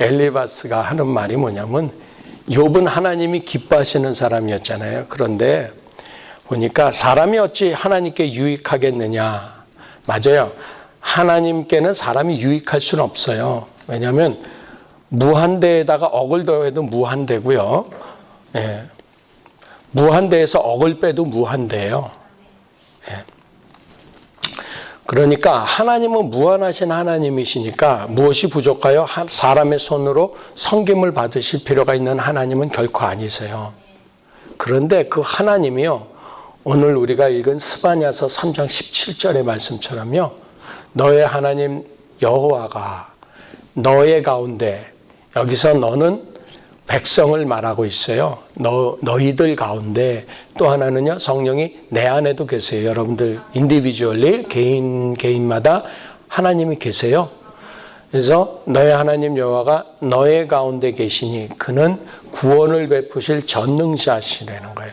엘리바스가 하는 말이 뭐냐면, 욥은 하나님이 기뻐하시는 사람이었잖아요. 그런데 보니까 사람이 어찌 하나님께 유익하겠느냐. 맞아요. 하나님께는 사람이 유익할 수는 없어요. 왜냐하면 무한대에다가 억을 더해도 무한대고요. 예. 무한대에서 억을 빼도 무한대예요. 예. 그러니까 하나님은 무한하신 하나님이시니까 무엇이 부족하여 사람의 손으로 섬김을 받으실 필요가 있는 하나님은 결코 아니세요. 그런데 그 하나님이요, 오늘 우리가 읽은 스바냐서 3장 17절의 말씀처럼요, 너의 하나님 여호와가 너의 가운데, 여기서 너는 백성을 말하고 있어요. 너희들 가운데, 또 하나는요, 성령이 내 안에도 계세요. 여러분들 인디비주얼리 개인마다 하나님이 계세요. 그래서 너의 하나님 여호와가 너의 가운데 계시니 그는 구원을 베푸실 전능자시라는 거예요.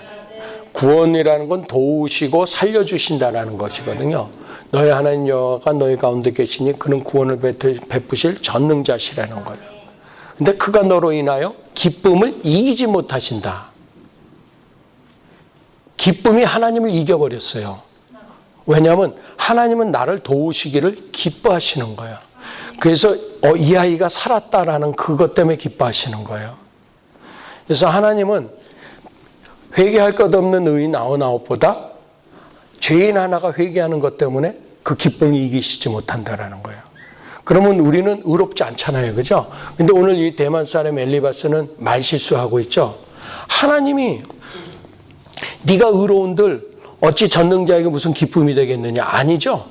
구원이라는 건 도우시고 살려주신다라는 것이거든요. 너의 하나님 여호와가 너의 가운데 계시니 그는 구원을 베푸실 전능자시라는 거예요. 근데 그가 너로 인하여 기쁨을 이기지 못하신다. 기쁨이 하나님을 이겨버렸어요. 왜냐하면 하나님은 나를 도우시기를 기뻐하시는 거예요. 그래서 이 아이가 살았다라는 그것 때문에 기뻐하시는 거예요. 그래서 하나님은 회개할 것 없는 의인 99보다 죄인 하나가 회개하는 것 때문에 그 기쁨을 이기시지 못한다라는 거예요. 그러면 우리는 의롭지 않잖아요. 그죠? 근데 오늘 이 대만 사람 엘리바스는 말실수하고 있죠. 하나님이 네가 의로운들 어찌 전능자에게 무슨 기쁨이 되겠느냐. 아니죠.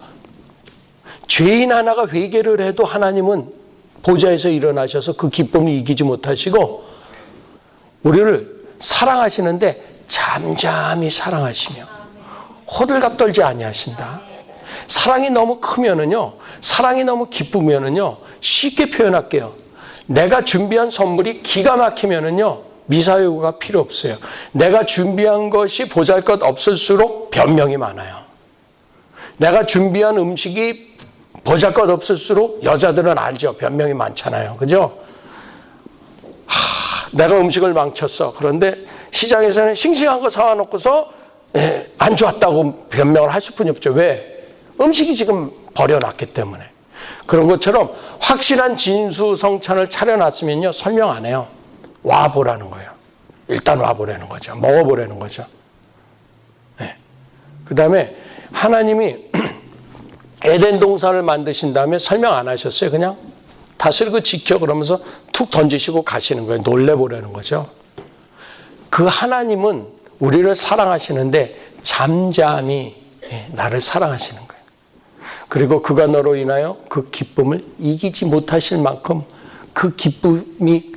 죄인 하나가 회개를 해도 하나님은 보좌에서 일어나셔서 그 기쁨을 이기지 못하시고 우리를 사랑하시는데 잠잠히 사랑하시며 호들갑 떨지 아니하신다. 사랑이 너무 크면은요, 사랑이 너무 기쁘면은요, 쉽게 표현할게요. 내가 준비한 선물이 기가 막히면은요, 미사여구가 필요 없어요. 내가 준비한 것이 보잘것 없을수록 변명이 많아요. 내가 준비한 음식이 보잘것 없을수록 여자들은 알죠. 변명이 많잖아요. 그죠? 내가 음식을 망쳤어. 그런데 시장에서는 싱싱한 거 사와놓고서 안 좋았다고 변명을 할 수뿐이 없죠. 왜? 음식이 지금 버려놨기 때문에. 그런 것처럼 확실한 진수성찬을 차려놨으면요, 설명 안 해요. 와보라는 거예요. 일단 와보라는 거죠. 먹어보라는 거죠. 네. 그 다음에 하나님이 에덴 동산을 만드신 다음에 설명 안 하셨어요. 그냥 다스리고 지켜 그러면서 툭 던지시고 가시는 거예요. 놀래보라는 거죠. 그 하나님은 우리를 사랑하시는데 잠잠히 나를 사랑하시는 거예요. 그리고 그가 너로 인하여 그 기쁨을 이기지 못하실 만큼 그 기쁨이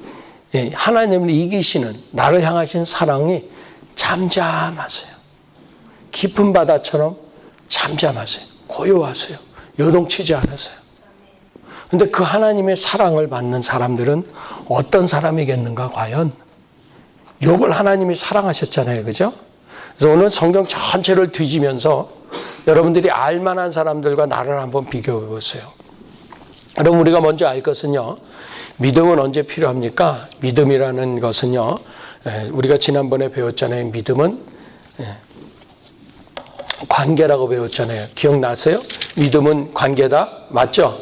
하나님을 이기시는 나를 향하신 사랑이 잠잠하세요. 깊은 바다처럼 잠잠하세요. 고요하세요. 요동치지 않으세요. 그런데 그 하나님의 사랑을 받는 사람들은 어떤 사람이겠는가 과연? 욥을 하나님이 사랑하셨잖아요. 그죠? 그래서 오늘 성경 전체를 뒤지면서 여러분들이 알만한 사람들과 나를 한번 비교해 보세요. 그럼 우리가 먼저 알 것은요, 믿음은 언제 필요합니까? 믿음이라는 것은요, 우리가 지난번에 배웠잖아요. 믿음은 관계라고 배웠잖아요. 기억나세요? 믿음은 관계다? 맞죠?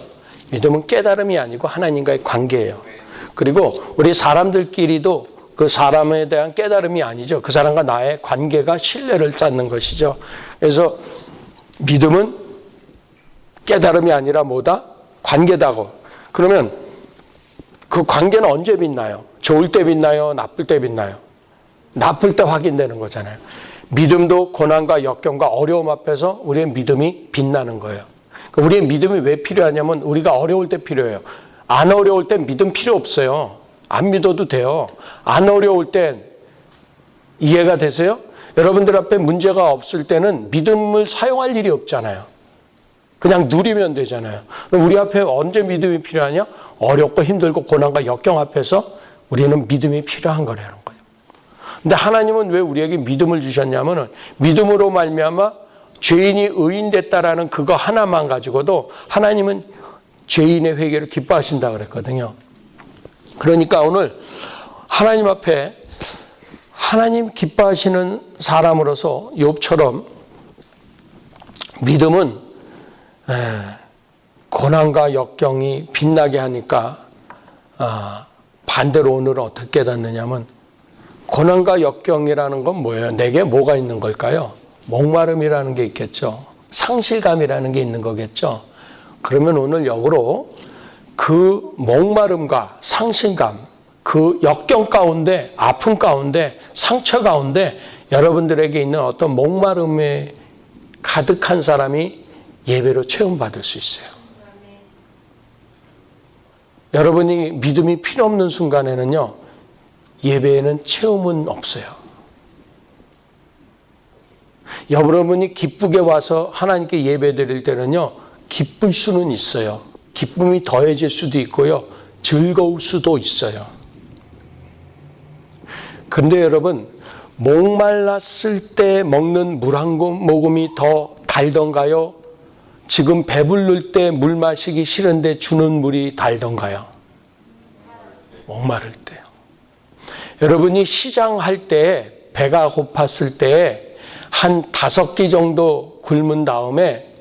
믿음은 깨달음이 아니고 하나님과의 관계예요. 그리고 우리 사람들끼리도 그 사람에 대한 깨달음이 아니죠. 그 사람과 나의 관계가 신뢰를 쌓는 것이죠. 그래서 믿음은 깨달음이 아니라 뭐다? 관계다고. 그러면 그 관계는 언제 빛나요? 좋을 때 빛나요? 나쁠 때 빛나요? 나쁠 때 확인되는 거잖아요. 믿음도 고난과 역경과 어려움 앞에서 우리의 믿음이 빛나는 거예요. 우리의 믿음이 왜 필요하냐면 우리가 어려울 때 필요해요. 안 어려울 땐 믿음 필요 없어요. 안 믿어도 돼요. 안 어려울 땐 이해가 되세요? 여러분들 앞에 문제가 없을 때는 믿음을 사용할 일이 없잖아요. 그냥 누리면 되잖아요. 우리 앞에 언제 믿음이 필요하냐? 어렵고 힘들고 고난과 역경 앞에서 우리는 믿음이 필요한 거라는 거예요. 근데 하나님은 왜 우리에게 믿음을 주셨냐면은 믿음으로 말미암아 죄인이 의인됐다라는 그거 하나만 가지고도 하나님은 죄인의 회개를 기뻐하신다 그랬거든요. 그러니까 오늘 하나님 앞에 하나님 기뻐하시는 사람으로서 욥처럼 믿음은 고난과 역경이 빛나게 하니까 반대로 오늘은 어떻게 깨닫느냐면 고난과 역경이라는 건 뭐예요? 내게 뭐가 있는 걸까요? 목마름이라는 게 있겠죠. 상실감이라는 게 있는 거겠죠. 그러면 오늘 역으로 그 목마름과 상실감, 그 역경 가운데, 아픔 가운데, 상처 가운데 여러분들에게 있는 어떤 목마름에 가득한 사람이 예배로 체험받을 수 있어요. 여러분이 믿음이 필요 없는 순간에는요, 예배에는 체험은 없어요. 여러분이 기쁘게 와서 하나님께 예배 드릴 때는요, 기쁠 수는 있어요. 기쁨이 더해질 수도 있고요, 즐거울 수도 있어요. 근데 여러분, 목말랐을 때 먹는 물 한 모금이 더 달던가요? 지금 배부를 때 물 마시기 싫은데 주는 물이 달던가요? 목마를 때요. 여러분이 시장할 때 배가 고팠을 때 한 5끼 정도 굶은 다음에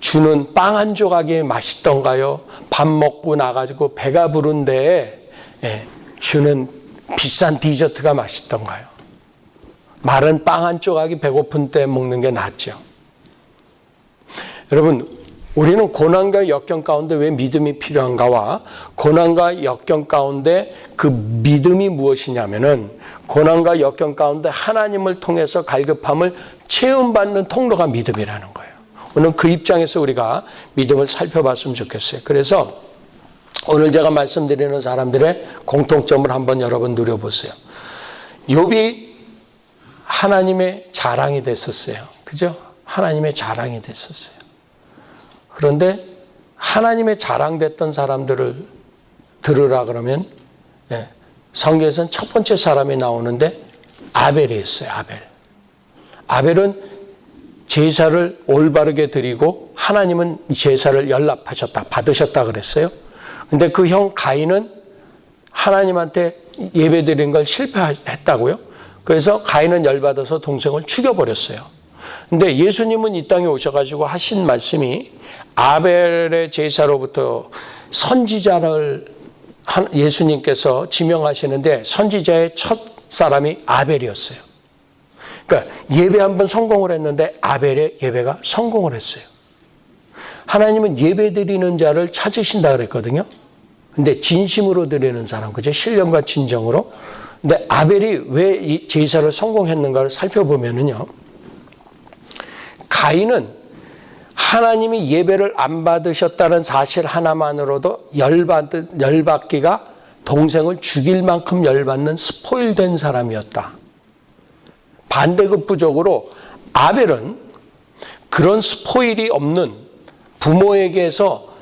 주는 빵 한 조각이 맛있던가요? 밥 먹고 나가지고 배가 부른데 주는 비싼 디저트가 맛있던가요? 마른 빵 한 조각이 배고픈 때 먹는 게 낫죠. 여러분, 우리는 고난과 역경 가운데 왜 믿음이 필요한가와 고난과 역경 가운데 그 믿음이 무엇이냐면은 고난과 역경 가운데 하나님을 통해서 갈급함을 체험받는 통로가 믿음이라는 거예요. 오늘 그 입장에서 우리가 믿음을 살펴봤으면 좋겠어요. 그래서 오늘 제가 말씀드리는 사람들의 공통점을 한번 여러분 누려보세요. 욥이 하나님의 자랑이 됐었어요. 그죠? 하나님의 자랑이 됐었어요. 그런데 하나님의 자랑됐던 사람들을 들으라 그러면 성경에서는 첫 번째 사람이 나오는데 아벨이었어요. 아벨은 제사를 올바르게 드리고 하나님은 제사를 연락하셨다, 받으셨다 그랬어요. 근데 그 형 가인은 하나님한테 예배 드린 걸 실패했다고요. 그래서 가인은 열받아서 동생을 죽여버렸어요. 근데 예수님은 이 땅에 오셔가지고 하신 말씀이 아벨의 제사로부터 선지자를 예수님께서 지명하시는데 선지자의 첫 사람이 아벨이었어요. 그러니까 예배 한번 성공을 했는데 아벨의 예배가 성공을 했어요. 하나님은 예배 드리는 자를 찾으신다 그랬거든요. 근데 진심으로 드리는 사람, 그죠? 신령과 진정으로. 근데 아벨이 왜 이 제사를 성공했는가를 살펴보면은요, 가인은 하나님이 예배를 안 받으셨다는 사실 하나만으로도 열받기가 동생을 죽일 만큼 열받는 스포일된 사람이었다. 반대급부적으로 아벨은 그런 스포일이 없는 부모에게서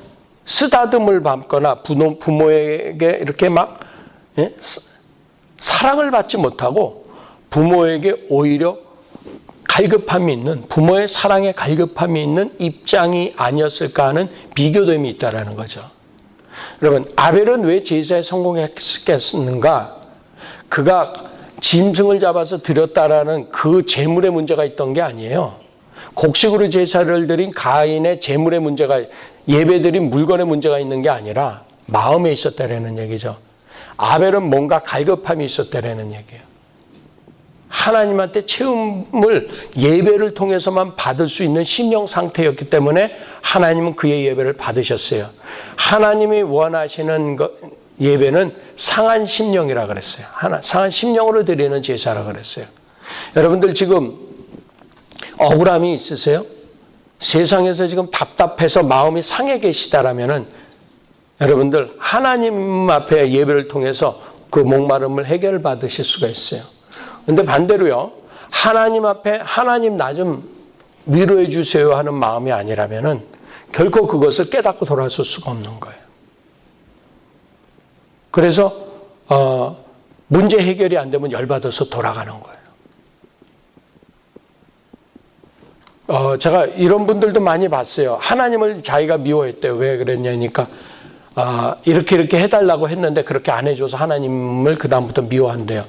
쓰다듬을 받거나 부모에게 이렇게 막 사랑을 받지 못하고 부모에게 오히려 갈급함이 있는, 부모의 사랑에 갈급함이 있는 입장이 아니었을까 하는 비교됨이 있다는 거죠. 여러분, 아벨은 왜 제사에 성공했겠는가? 그가 짐승을 잡아서 드렸다라는 그 재물의 문제가 있던 게 아니에요. 곡식으로 제사를 드린 가인의 재물의 문제가, 예배드린 물건의 문제가 있는 게 아니라 마음에 있었다라는 얘기죠. 아벨은 뭔가 갈급함이 있었다라는 얘기예요. 하나님한테 체험을 예배를 통해서만 받을 수 있는 심령 상태였기 때문에 하나님은 그의 예배를 받으셨어요. 하나님이 원하시는 예배는 상한 심령이라 그랬어요. 상한 심령으로 드리는 제사라 그랬어요. 여러분들 지금 억울함이 있으세요? 세상에서 지금 답답해서 마음이 상해 계시다라면은 여러분들 하나님 앞에 예배를 통해서 그 목마름을 해결받으실 수가 있어요. 근데 반대로요, 하나님 앞에 하나님 나 좀 위로해 주세요 하는 마음이 아니라면은 결코 그것을 깨닫고 돌아설 수가 없는 거예요. 그래서 문제 해결이 안 되면 열받아서 돌아가는 거예요. 제가 이런 분들도 많이 봤어요. 하나님을 자기가 미워했대요. 왜 그랬냐니까 이렇게 해달라고 했는데 그렇게 안 해줘서 하나님을 그다음부터 미워한대요.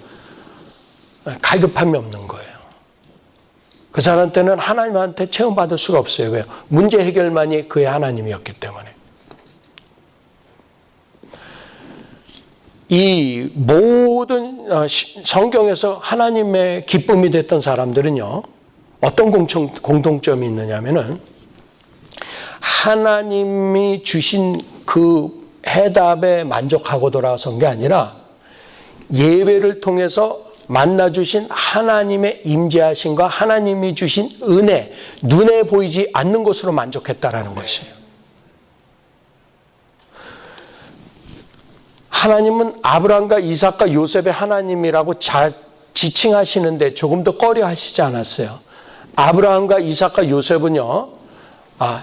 갈급함이 없는 거예요. 그 사람한테는 하나님한테 체험받을 수가 없어요. 왜요? 문제 해결만이 그의 하나님이었기 때문에. 이 모든 성경에서 하나님의 기쁨이 됐던 사람들은요, 어떤 공통점이 있느냐면은 하나님이 주신 그 해답에 만족하고 돌아선 게 아니라 예배를 통해서 만나주신 하나님의 임재하심과 하나님이 주신 은혜, 눈에 보이지 않는 것으로 만족했다라는 것이에요. 하나님은 아브라함과 이삭과 요셉의 하나님이라고 지칭하시는데 조금 더 꺼려하시지 않았어요. 아브라함과 이삭과 요셉은요,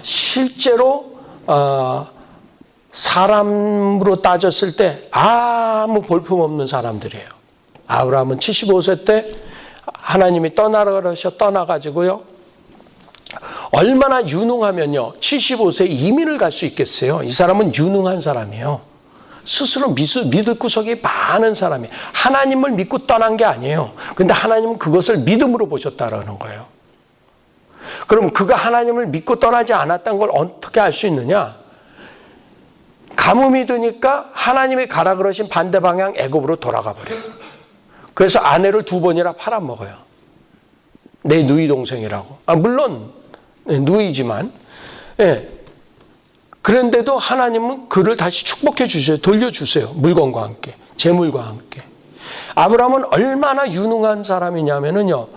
실제로 사람으로 따졌을 때 아무 볼품없는 사람들이에요. 아브라함은 75세 때 하나님이 떠나라 그러셔 떠나가지고요. 얼마나 유능하면요. 75세 이민을 갈 수 있겠어요. 이 사람은 유능한 사람이에요. 스스로 믿을 구석이 많은 사람이에요. 하나님을 믿고 떠난 게 아니에요. 근데 하나님은 그것을 믿음으로 보셨다라는 거예요. 그럼 그가 하나님을 믿고 떠나지 않았다는 걸 어떻게 알 수 있느냐? 가뭄이 드니까 하나님이 가라 그러신 반대 방향 애굽으로 돌아가 버려요. 그래서 아내를 2번이나 팔아먹어요. 내 누이 동생이라고. 물론 누이지만, 예. 그런데도 하나님은 그를 다시 축복해 주세요. 돌려주세요. 물건과 함께, 재물과 함께. 아브라함은 얼마나 유능한 사람이냐면요.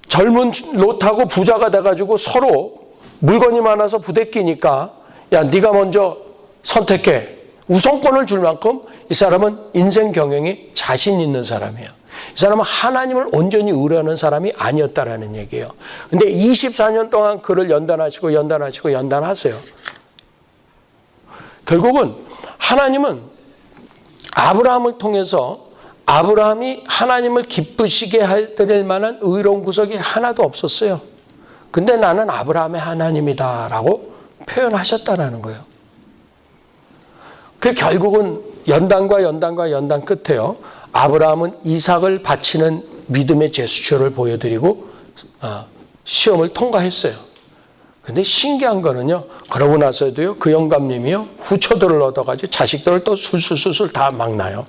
젊은 롯하고 부자가 돼가지고 서로 물건이 많아서 부대끼니까 야, 네가 먼저 선택해. 우선권을 줄 만큼 이 사람은 인생 경영이 자신 있는 사람이에요. 이 사람은 하나님을 온전히 의뢰하는 사람이 아니었다라는 얘기예요. 근데 24년 동안 그를 연단하세요. 결국은 하나님은 아브라함을 통해서 아브라함이 하나님을 기쁘시게 해드릴 만한 의로운 구석이 하나도 없었어요. 근데 나는 아브라함의 하나님이다라고 표현하셨다라는 거예요. 그 결국은 연단 끝에요. 아브라함은 이삭을 바치는 믿음의 제스처를 보여드리고 시험을 통과했어요. 근데 신기한 거는요. 그러고 나서도요. 그 영감님이요. 후처들을 얻어가지고 자식들을 또 술술 다 막 낳아요.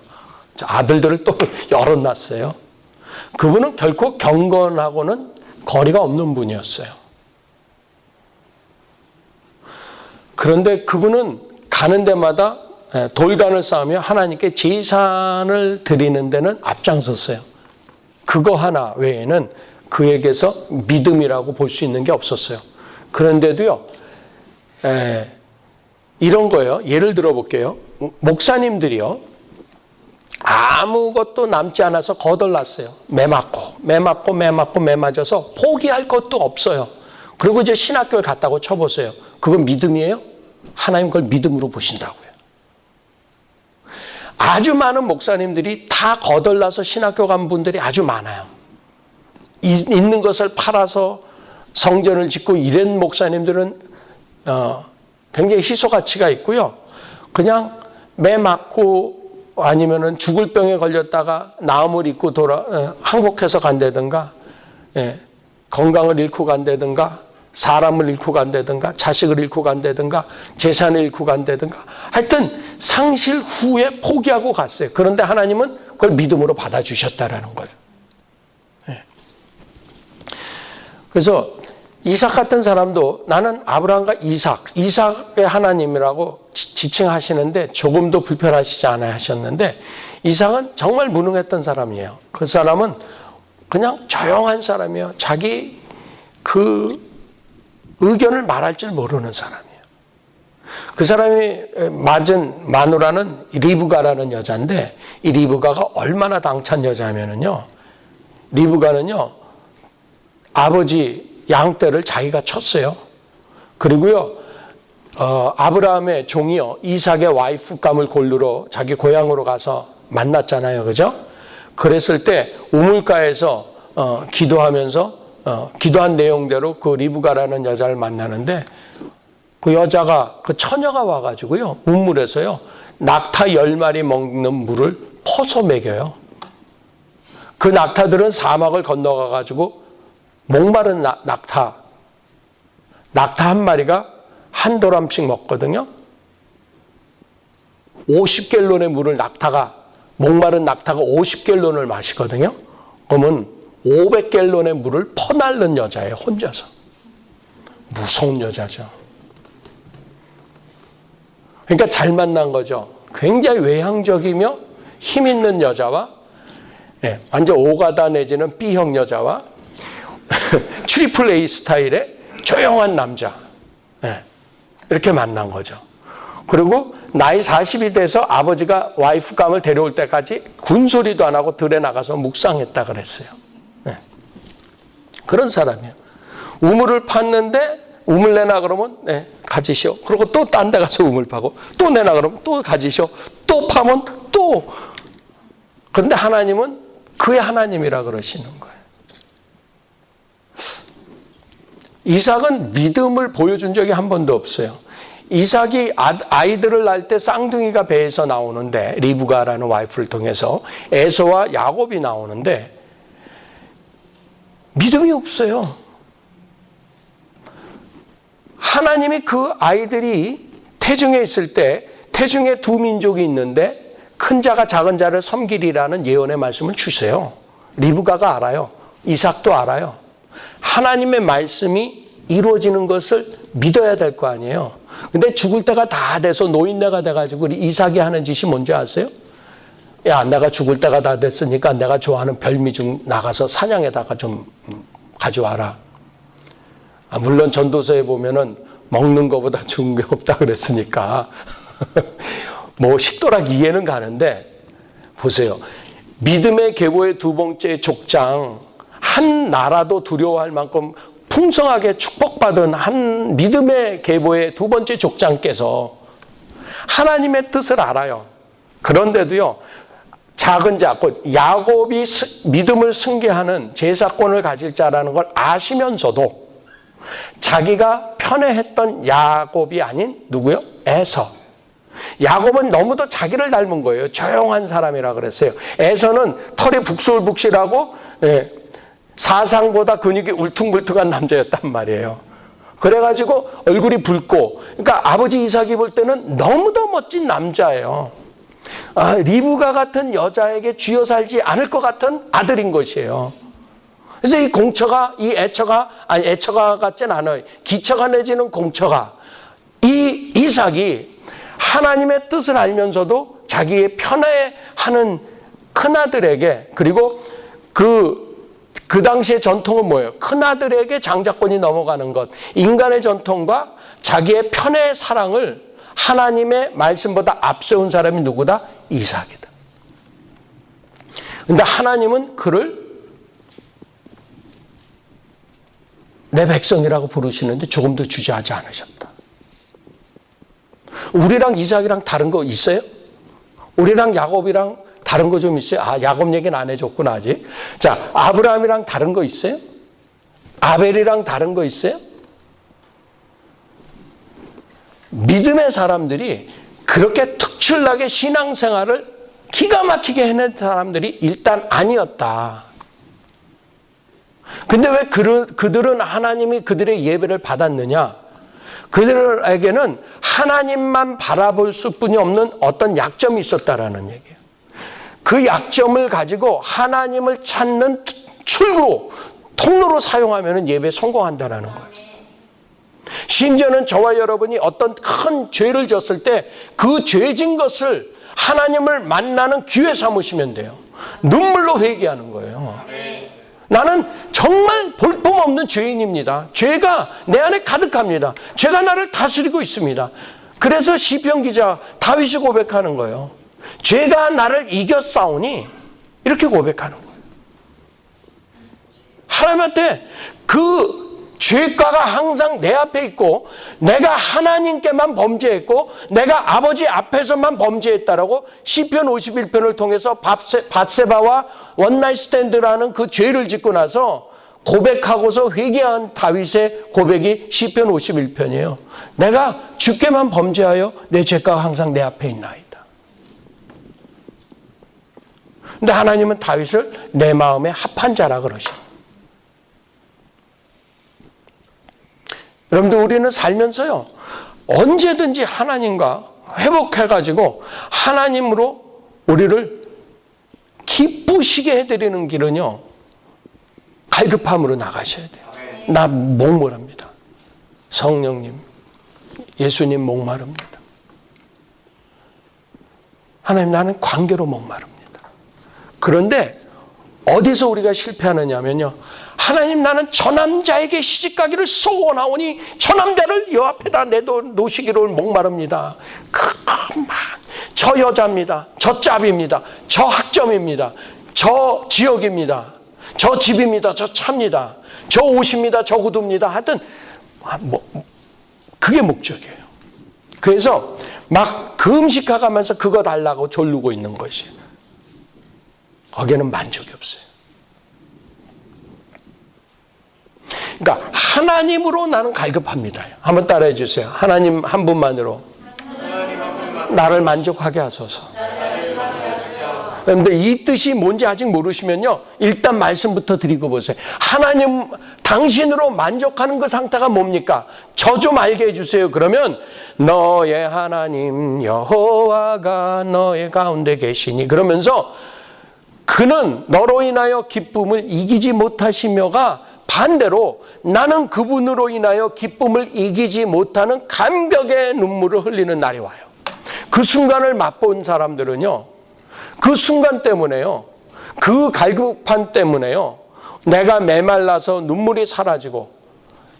아들들을 또 여럿 낳았어요. 그분은 결코 경건하고는 거리가 없는 분이었어요. 그런데 그분은 가는 데마다 돌간을 쌓으며 하나님께 제사를 드리는 데는 앞장섰어요. 그거 하나 외에는 그에게서 믿음이라고 볼 수 있는 게 없었어요. 그런데도요, 이런 거예요. 예를 들어 볼게요. 목사님들이요, 아무것도 남지 않아서 거덜났어요. 매 맞아서 포기할 것도 없어요. 그리고 이제 신학교를 갔다고 쳐보세요. 그건 믿음이에요? 하나님 그걸 믿음으로 보신다고요. 아주 많은 목사님들이 다 거덜나서 신학교 간 분들이 아주 많아요. 있는 것을 팔아서 성전을 짓고 이런 목사님들은 굉장히 희소 가치가 있고요. 그냥 매 맞고 아니면은 죽을 병에 걸렸다가 나음을 입고 항복해서 간다든가, 건강을 잃고 간다든가, 사람을 잃고 간다든가, 자식을 잃고 간다든가, 재산을 잃고 간다든가, 하여튼 상실 후에 포기하고 갔어요. 그런데 하나님은 그걸 믿음으로 받아주셨다라는 거예요. 그래서 이삭 같은 사람도 나는 아브라함과 이삭의 하나님이라고 지칭하시는데 조금도 불편하시지 않아 하셨는데 이삭은 정말 무능했던 사람이에요. 그 사람은 그냥 조용한 사람이에요. 자기 그 의견을 말할 줄 모르는 사람이에요. 그 사람이 맞은 마누라는 리브가라는 여자인데 이 리브가가 얼마나 당찬 여자냐면요. 리브가는요. 아버지 양떼를 자기가 쳤어요. 그리고요, 아브라함의 종이요, 이삭의 와이프감을 고르러 자기 고향으로 가서 만났잖아요. 그죠? 그랬을 때 우물가에서 기도하면서 기도한 내용대로 그 리브가라는 여자를 만나는데 그 여자가, 그 처녀가 와가지고요, 우물에서요, 낙타 10마리 먹는 물을 퍼서 먹여요. 그 낙타들은 사막을 건너가가지고 목마른 낙타 한 마리가 한 도람씩 먹거든요. 50갤론의 물을 목마른 낙타가 50갤론을 마시거든요. 그러면 500갤론의 물을 퍼날른 여자예요, 혼자서. 무서운 여자죠. 그러니까 잘 만난 거죠. 굉장히 외향적이며 힘 있는 여자와 완전 O가다 내지는 B형 여자와 트리플 A 스타일의 조용한 남자, 이렇게 만난 거죠. 그리고 나이 40이 돼서 아버지가 와이프 감을 데려올 때까지 군소리도 안 하고 들에 나가서 묵상했다 그랬어요. 그런 사람이에요. 우물을 팠는데 우물 내놔 그러면 가지시오. 그리고 또 딴 데 가서 우물 파고 또 내놔 그러면 또 가지시오. 또 파면 또. 그런데 하나님은 그의 하나님이라 그러시는 거예요. 이삭은 믿음을 보여준 적이 한 번도 없어요. 이삭이 아이들을 낳을 때 쌍둥이가 배에서 나오는데, 리브가라는 와이프를 통해서 에서와 야곱이 나오는데 믿음이 없어요. 하나님이 그 아이들이 태중에 있을 때, 태중에 두 민족이 있는데 큰 자가 작은 자를 섬기리라는 예언의 말씀을 주세요. 리브가가 알아요. 이삭도 알아요. 하나님의 말씀이 이루어지는 것을 믿어야 될 거 아니에요. 근데 죽을 때가 다 돼서 노인네가 돼가지고 우리 이삭이 하는 짓이 뭔지 아세요? 야, 내가 죽을 때가 다 됐으니까 내가 좋아하는 별미 중 나가서 사냥에다가 좀 가져와라. 물론 전도서에 보면은 먹는 것보다 좋은 게 없다 그랬으니까 뭐 식도락 이해는 가는데, 보세요. 믿음의 계보의 두 번째 족장, 한 나라도 두려워할 만큼 풍성하게 축복받은 한 믿음의 계보의 두 번째 족장께서 하나님의 뜻을 알아요. 그런데도요, 작은 자, 곧 야곱이 믿음을 승계하는 제사권을 가질 자라는 걸 아시면서도 자기가 편애했던 야곱이 아닌 누구요? 에서. 야곱은 너무도 자기를 닮은 거예요. 조용한 사람이라 그랬어요. 에서는 털이 북실북실하고 사상보다 근육이 울퉁불퉁한 남자였단 말이에요. 그래가지고 얼굴이 붉고, 그러니까 아버지 이삭이 볼 때는 너무도 멋진 남자예요. 리브가 같은 여자에게 쥐어 살지 않을 것 같은 아들인 것이에요. 그래서 이 애처가 같진 않아요. 기처가 내지는 공처가, 이 이삭이 하나님의 뜻을 알면서도 자기의 편애하는 큰아들에게, 그리고 그 당시의 전통은 뭐예요? 큰아들에게 장자권이 넘어가는 것. 인간의 전통과 자기의 편애의 사랑을 하나님의 말씀보다 앞세운 사람이 누구다? 이삭이다. 근데 하나님은 그를 내 백성이라고 부르시는데 조금도 주저하지 않으셨다. 우리랑 이삭이랑 다른 거 있어요? 우리랑 야곱이랑 다른 거 좀 있어요? 야곱 얘기는 안 해줬구나, 아직. 자, 아브라함이랑 다른 거 있어요? 아벨이랑 다른 거 있어요? 믿음의 사람들이 그렇게 특출나게 신앙생활을 기가 막히게 해낸 사람들이 일단 아니었다. 근데 왜 그들은 하나님이 그들의 예배를 받았느냐? 그들에게는 하나님만 바라볼 수뿐이 없는 어떤 약점이 있었다라는 얘기예요. 그 약점을 가지고 하나님을 찾는 출구, 통로로 사용하면 예배에 성공한다라는 거예요. 심지어는 저와 여러분이 어떤 큰 죄를 졌을 때 그 죄진 것을 하나님을 만나는 기회 삼으시면 돼요. 눈물로 회개하는 거예요. 나는 정말 볼품없는 죄인입니다. 죄가 내 안에 가득합니다. 죄가 나를 다스리고 있습니다. 그래서 시편 기자 다윗이 고백하는 거예요. 죄가 나를 이겼사오니, 이렇게 고백하는 거예요. 하나님한테 그 죄가가 항상 내 앞에 있고 내가 하나님께만 범죄했고 내가 아버지 앞에서만 범죄했다라고 시편 51편을 통해서 밧세바와 원나잇 스탠드라는 그 죄를 짓고 나서 고백하고서 회개한 다윗의 고백이 시편 51편이에요. 내가 주께만 범죄하여 내 죄가 항상 내 앞에 있나이다. 근데 하나님은 다윗을 내 마음에 합한 자라 그러십니다. 여러분들, 우리는 살면서요, 언제든지 하나님과 회복해가지고 하나님으로 우리를 기쁘시게 해드리는 길은요, 갈급함으로 나가셔야 돼요. 나 목마릅니다. 성령님, 예수님 목마릅니다. 하나님, 나는 관계로 목마릅니다. 그런데 어디서 우리가 실패하느냐면요, 하나님, 나는 저 남자에게 시집가기를 소원하오니 저 남자를 여 앞에다 내놓으시기를 목마릅니다. 저 여자입니다. 저 짭입니다. 저 학점입니다. 저 지역입니다. 저 집입니다. 저 차입니다. 저 옷입니다. 저 구두입니다. 하여튼 그게 목적이에요. 그래서 막 금식해가면서 그거 달라고 졸르고 있는 것이, 거기에는 만족이 없어요. 그러니까 하나님으로 나는 갈급합니다. 한번 따라해 주세요. 하나님 한 분만으로 나를 만족하게 하소서. 그런데 이 뜻이 뭔지 아직 모르시면요, 일단 말씀부터 드리고 보세요. 하나님, 당신으로 만족하는 그 상태가 뭡니까? 저 좀 알게 해주세요. 그러면 너의 하나님 여호와가 너의 가운데 계시니, 그러면서 그는 너로 인하여 기쁨을 이기지 못하시며가 반대로 나는 그분으로 인하여 기쁨을 이기지 못하는 감격의 눈물을 흘리는 날이 와요. 그 순간을 맛본 사람들은요, 그 순간 때문에요, 그 갈급함 때문에요, 내가 메말라서 눈물이 사라지고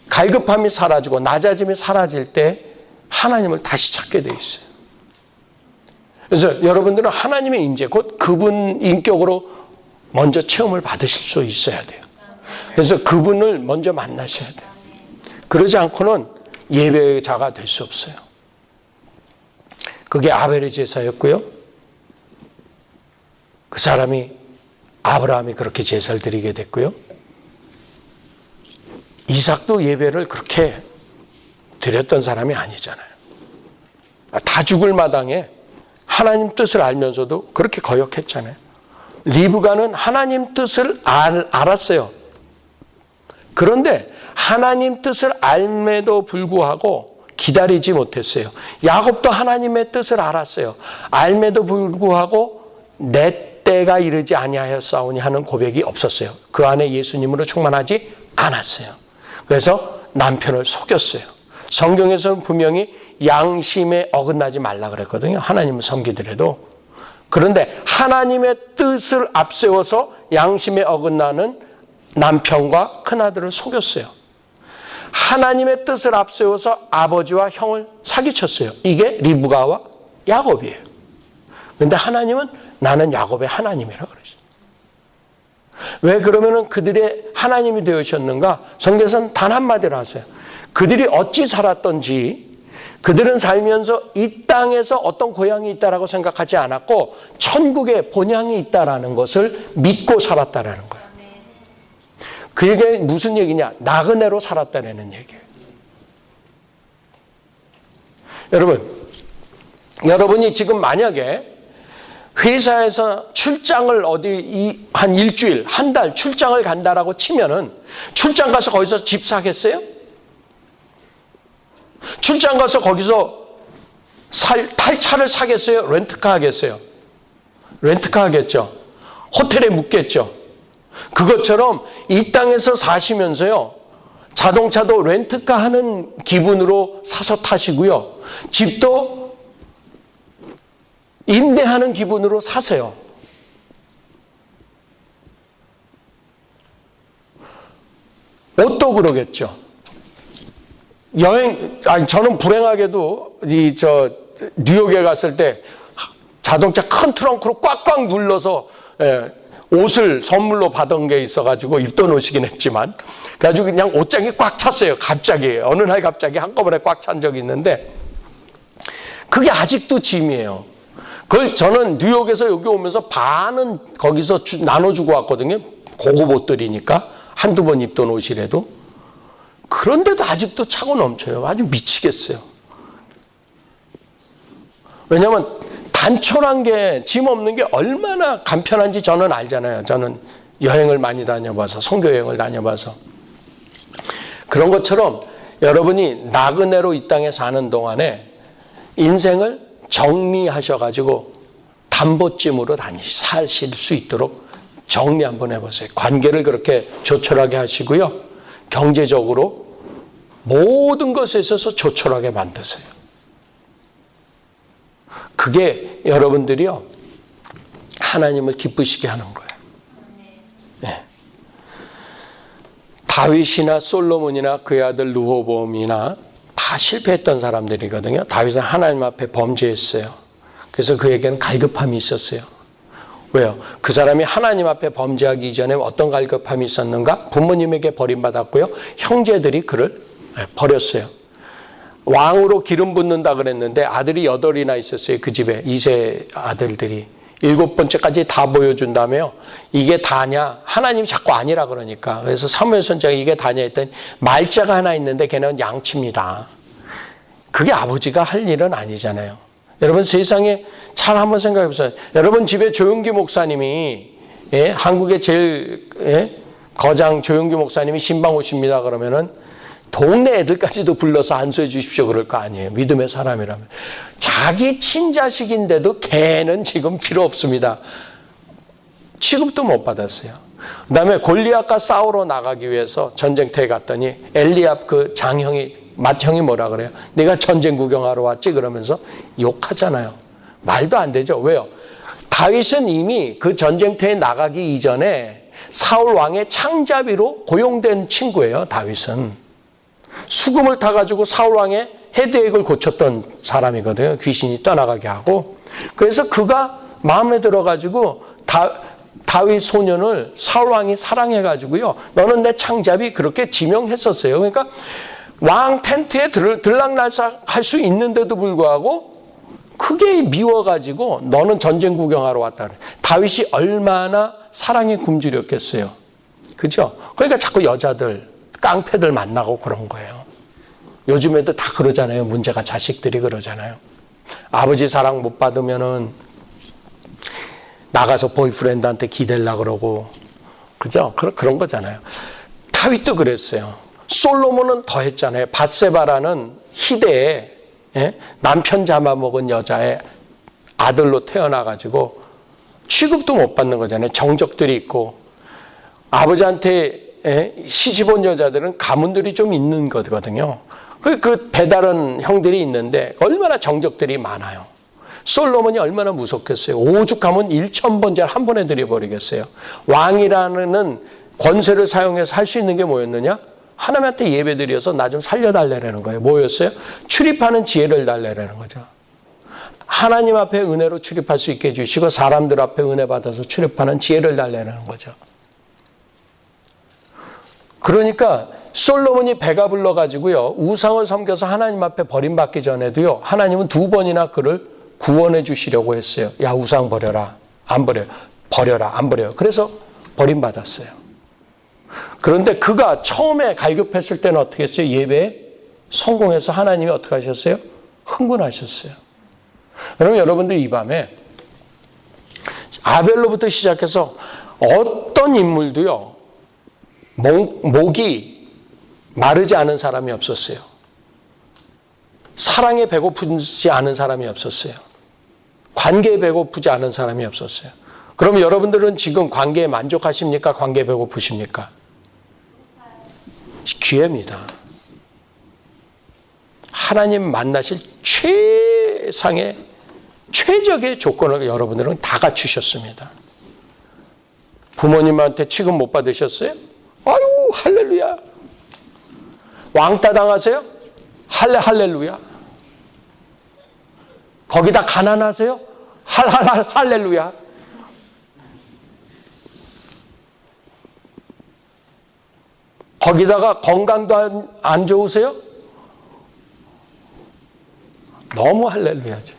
갈급함이 사라지고 낮아짐이 사라질 때 하나님을 다시 찾게 돼 있어요. 그래서 여러분들은 하나님의 임재, 곧 그분 인격으로 먼저 체험을 받으실 수 있어야 돼요. 그래서 그분을 먼저 만나셔야 돼요. 그러지 않고는 예배자가 될 수 없어요. 그게 아벨의 제사였고요. 그 사람이, 아브라함이 그렇게 제사를 드리게 됐고요. 이삭도 예배를 그렇게 드렸던 사람이 아니잖아요. 다 죽을 마당에 하나님 뜻을 알면서도 그렇게 거역했잖아요. 리브가는 하나님 뜻을 알았어요. 그런데 하나님 뜻을 알매도 불구하고 기다리지 못했어요. 야곱도 하나님의 뜻을 알았어요. 알매도 불구하고 내 때가 이르지 아니하였사오니 하는 고백이 없었어요. 그 안에 예수님으로 충만하지 않았어요. 그래서 남편을 속였어요. 성경에서는 분명히 양심에 어긋나지 말라 그랬거든요. 하나님을 섬기더라도. 그런데 하나님의 뜻을 앞세워서 양심에 어긋나는 남편과 큰아들을 속였어요. 하나님의 뜻을 앞세워서 아버지와 형을 사기쳤어요. 이게 리브가와 야곱이에요. 그런데 하나님은 나는 야곱의 하나님이라고 그러죠. 왜 그러면은 그들의 하나님이 되으셨는가? 성경에서는 단 한마디로 하세요. 그들이 어찌 살았던지, 그들은 살면서 이 땅에서 어떤 고향이 있다라고 생각하지 않았고 천국에 본향이 있다라는 것을 믿고 살았다라는 거예요. 그게 무슨 얘기냐? 나그네로 살았다라는 얘기예요. 여러분이 지금 만약에 회사에서 출장을 한 일주일, 한 달 출장을 간다라고 치면은 출장 가서 거기서 집 사겠어요? 출장 가서 거기서 탈 차를 사겠어요? 렌트카 하겠어요? 렌트카 하겠죠. 호텔에 묵겠죠. 그것처럼 이 땅에서 사시면서요, 자동차도 렌트카 하는 기분으로 사서 타시고요, 집도 임대하는 기분으로 사세요. 옷도 그러겠죠. 저는 불행하게도 뉴욕에 갔을 때 자동차 큰 트렁크로 꽉꽉 눌러서 옷을 선물로 받은 게 있어가지고 입던 옷이긴 했지만, 그래가지고 그냥 옷장이 꽉 찼어요. 갑자기 어느 날 갑자기 한꺼번에 꽉 찬 적이 있는데, 그게 아직도 짐이에요. 그걸 저는 뉴욕에서 여기 오면서 반은 거기서 나눠주고 왔거든요. 고급 옷들이니까. 한두 번 입던 옷이라도. 그런데도 아직도 차고 넘쳐요. 아주 미치겠어요. 왜냐하면 단촐한 게, 짐 없는 게 얼마나 간편한지 저는 알잖아요. 저는 여행을 많이 다녀봐서, 선교 여행을 다녀봐서. 그런 것처럼 여러분이 나그네로 이 땅에 사는 동안에 인생을 정리하셔가지고 담보찜으로 사실 수 있도록 정리 한번 해보세요. 관계를 그렇게 조촐하게 하시고요. 경제적으로 모든 것에 있어서 조촐하게 만드세요. 그게 여러분들이요, 하나님을 기쁘시게 하는 거예요. 네. 다윗이나 솔로몬이나 그의 아들 르호보암이나 다 실패했던 사람들이거든요. 다윗은 하나님 앞에 범죄했어요. 그래서 그에게는 갈급함이 있었어요. 왜요? 그 사람이 하나님 앞에 범죄하기 이전에 어떤 갈급함이 있었는가? 부모님에게 버림받았고요. 형제들이 그를 버렸어요. 왕으로 기름 붓는다 그랬는데 아들이 8이나 있었어요. 그 집에 2세 아들들이. 7번째까지 다 보여준다며요. 이게 다냐? 하나님이 자꾸 아니라 그러니까. 그래서 사무엘 선지자가 이게 다냐 했더니 말자가 하나 있는데 걔는 양치입니다. 그게 아버지가 할 일은 아니잖아요. 여러분 세상에 잘 한번 생각해 보세요. 여러분 집에 조용기 목사님이, 한국의 제일 거장 조용기 목사님이 신방 오십니다 그러면은 동네 애들까지도 불러서 안수해 주십시오 그럴 거 아니에요. 믿음의 사람이라면. 자기 친자식인데도 걔는 지금 필요 없습니다. 취급도 못 받았어요. 그 다음에 골리앗과 싸우러 나가기 위해서 전쟁터에 갔더니 엘리압 그 장형이, 맏형이 뭐라 그래요? 내가 전쟁 구경하러 왔지? 그러면서 욕하잖아요. 말도 안 되죠. 왜요? 다윗은 이미 그 전쟁터에 나가기 이전에 사울 왕의 창자비로 고용된 친구예요. 다윗은. 수금을 타가지고 사울 왕의 헤드액을 고쳤던 사람이거든요. 귀신이 떠나가게 하고. 그래서 그가 마음에 들어가지고 다윗 소년을 사울 왕이 사랑해가지고요. 너는 내 창자비 그렇게 지명했었어요. 그러니까 왕 텐트에 들락날락할 수 있는데도 불구하고 크게 미워가지고 너는 전쟁 구경하러 왔다 그래. 다윗이 얼마나 사랑에 굶주렸겠어요. 그죠? 그러니까 자꾸 여자들, 깡패들 만나고 그런 거예요. 요즘에도 다 그러잖아요. 문제가 자식들이 그러잖아요. 아버지 사랑 못 받으면은 나가서 보이프렌드한테 기대려고 그러고. 그죠? 그런 거잖아요. 다윗도 그랬어요. 솔로몬은 더 했잖아요. 밧세바라는 희대에 남편 잡아먹은 여자의 아들로 태어나가지고 취급도 못 받는 거잖아요. 정적들이 있고. 아버지한테 시집 온 여자들은 가문들이 좀 있는 거거든요. 그 배다른 형들이 있는데 얼마나 정적들이 많아요. 솔로몬이 얼마나 무섭겠어요. 오죽하면 1000번째를 한 번에 들여버리겠어요. 왕이라는 권세를 사용해서 할 수 있는 게 뭐였느냐? 하나님한테 예배드려서 나 좀 살려달라는 거예요. 뭐였어요? 출입하는 지혜를 달라는 거죠. 하나님 앞에 은혜로 출입할 수 있게 해주시고 사람들 앞에 은혜 받아서 출입하는 지혜를 달라는 거죠. 그러니까 솔로몬이 배가 불러가지고요. 우상을 섬겨서 하나님 앞에 버림받기 전에도요. 하나님은 2번이나 그를 구원해 주시려고 했어요. 야, 우상 버려라. 안 버려요. 버려라. 안 버려요. 그래서 버림받았어요. 그런데 그가 처음에 갈급했을 때는 어떻게 했어요? 예배에 성공해서 하나님이 어떻게 하셨어요? 흥분하셨어요. 그럼 여러분들 이 밤에 아벨로부터 시작해서 어떤 인물도요. 목이 마르지 않은 사람이 없었어요. 사랑에 배고프지 않은 사람이 없었어요. 관계에 배고프지 않은 사람이 없었어요. 그럼 여러분들은 지금 관계에 만족하십니까? 관계에 배고프십니까? 기회입니다. 하나님 만나실 최상의 최적의 조건을 여러분들은 다 갖추셨습니다. 부모님한테 취급 못 받으셨어요? 아유, 할렐루야. 왕따 당하세요? 할렐루야. 거기다 가난하세요? 할렐루야. 거기다가 건강도 안 좋으세요? 너무 할렐루야죠.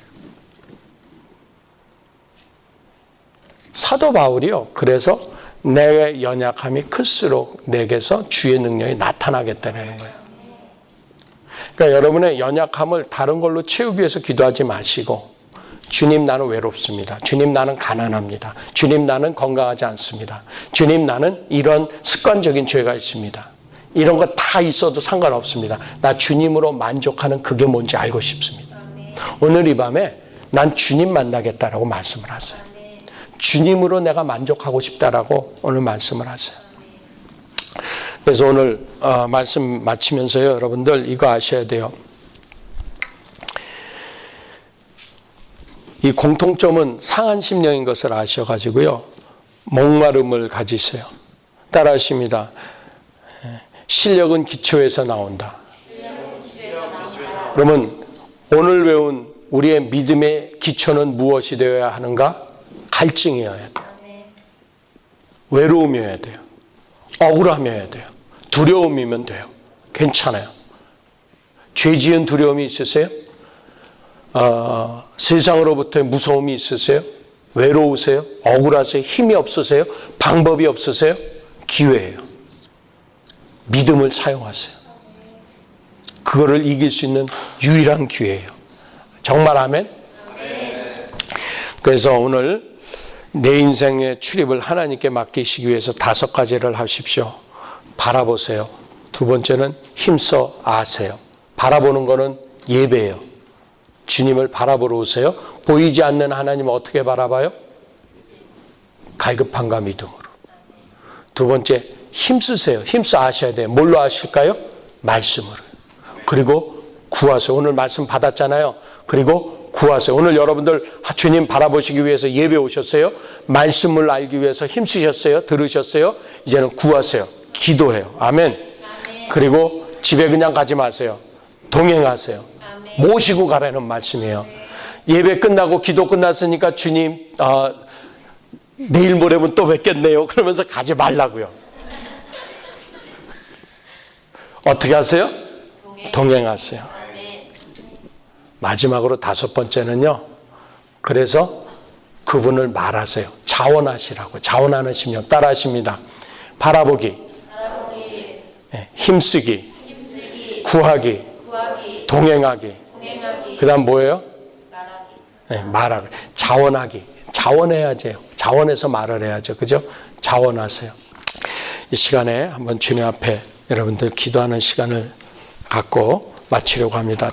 사도 바울이요. 그래서 내 연약함이 클수록 내게서 주의 능력이 나타나겠다는 거예요. 그러니까 여러분의 연약함을 다른 걸로 채우기 위해서 기도하지 마시고, 주님 나는 외롭습니다. 주님 나는 가난합니다. 주님 나는 건강하지 않습니다. 주님 나는 이런 습관적인 죄가 있습니다. 이런 거 다 있어도 상관없습니다. 나 주님으로 만족하는 그게 뭔지 알고 싶습니다. 오늘 이 밤에 난 주님 만나겠다라고 말씀을 하세요. 주님으로 내가 만족하고 싶다라고 오늘 말씀을 하세요. 그래서 오늘 말씀 마치면서요, 여러분들 이거 아셔야 돼요. 이 공통점은 상한 심령인 것을 아셔가지고요, 목마름을 가지세요. 따라하십니다. 실력은 기초에서 나온다. 그러면 오늘 배운 우리의 믿음의 기초는 무엇이 되어야 하는가? 갈증이어야 돼요. 외로움이어야 돼요. 억울함이어야 돼요. 두려움이면 돼요. 괜찮아요. 죄 지은 두려움이 있으세요? 세상으로부터의 무서움이 있으세요? 외로우세요? 억울하세요? 힘이 없으세요? 방법이 없으세요? 기회예요. 믿음을 사용하세요. 그거를 이길 수 있는 유일한 기회예요. 정말 아멘? 그래서 오늘 내 인생의 출입을 하나님께 맡기시기 위해서 5가지를 하십시오. 바라보세요. 두 번째는 힘써 아세요. 바라보는 거는 예배예요. 주님을 바라보러 오세요. 보이지 않는 하나님을 어떻게 바라봐요? 갈급함과 믿음으로. 두 번째, 힘쓰세요. 힘써 아셔야 돼요. 뭘로 아실까요? 말씀으로. 그리고 구하세요. 오늘 말씀 받았잖아요. 그리고 구하세요. 오늘 여러분들 주님 바라보시기 위해서 예배 오셨어요. 말씀을 알기 위해서 힘쓰셨어요. 들으셨어요. 이제는 구하세요. 기도해요. 아멘. 그리고 집에 그냥 가지 마세요. 동행하세요. 모시고 가라는 말씀이에요. 예배 끝나고 기도 끝났으니까 주님 내일 모레면 또 뵙겠네요. 그러면서 가지 말라고요. 어떻게 하세요? 동행하세요. 마지막으로 5번째는요. 그래서 그분을 말하세요. 자원하시라고. 자원하는 심령 따라하십니다. 바라보기, 힘쓰기, 구하기, 동행하기. 그 다음 뭐예요? 말하기. 자원하기. 자원해야죠. 자원해서 말을 해야죠. 그죠? 자원하세요. 이 시간에 한번 주님 앞에 여러분들 기도하는 시간을 갖고 마치려고 합니다.